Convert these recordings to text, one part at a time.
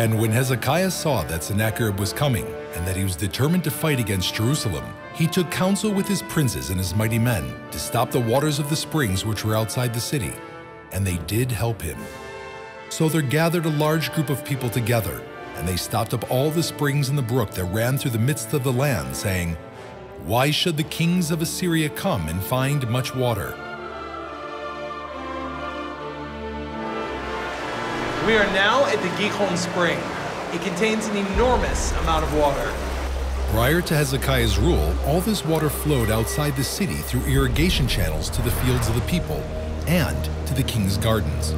And when Hezekiah saw that Sennacherib was coming and that he was determined to fight against Jerusalem, he took counsel with his princes and his mighty men to stop the waters of the springs which were outside the city, and they did help him. So there gathered a large group of people together, and they stopped up all the springs in the brook that ran through the midst of the land, saying, "Why should the kings of Assyria come and find much water?" We are now at the Gihon Spring. It contains an enormous amount of water. Prior to Hezekiah's rule, all this water flowed outside the city through irrigation channels to the fields of the people and to the king's gardens.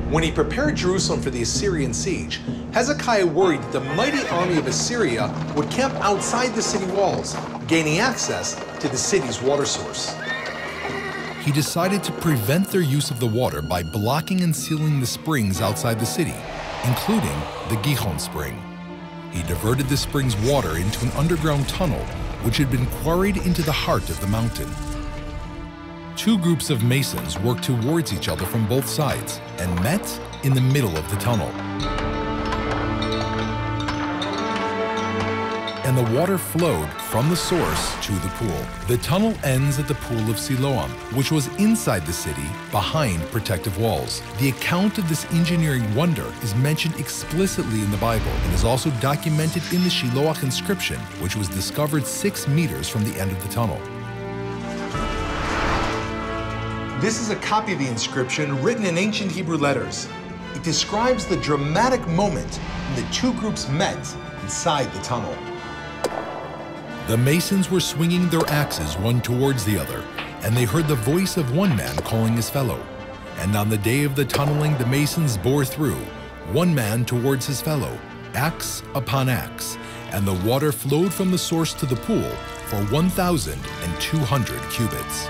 When he prepared Jerusalem for the Assyrian siege, Hezekiah worried that the mighty army of Assyria would camp outside the city walls, gaining access to the city's water source. He decided to prevent their use of the water by blocking and sealing the springs outside the city, including the Gihon Spring. He diverted the spring's water into an underground tunnel which had been quarried into the heart of the mountain. Two groups of masons worked towards each other from both sides and met in the middle of the tunnel. And the water flowed from the source to the pool. The tunnel ends at the pool of Siloam, which was inside the city behind protective walls. The account of this engineering wonder is mentioned explicitly in the Bible and is also documented in the Shiloach inscription, which was discovered 6 meters from the end of the tunnel. This is a copy of the inscription written in ancient Hebrew letters. It describes the dramatic moment when the two groups met inside the tunnel. The masons were swinging their axes one towards the other, and they heard the voice of one man calling his fellow. And on the day of the tunneling, the masons bore through, one man towards his fellow, axe upon axe, and the water flowed from the source to the pool for 1,200 cubits.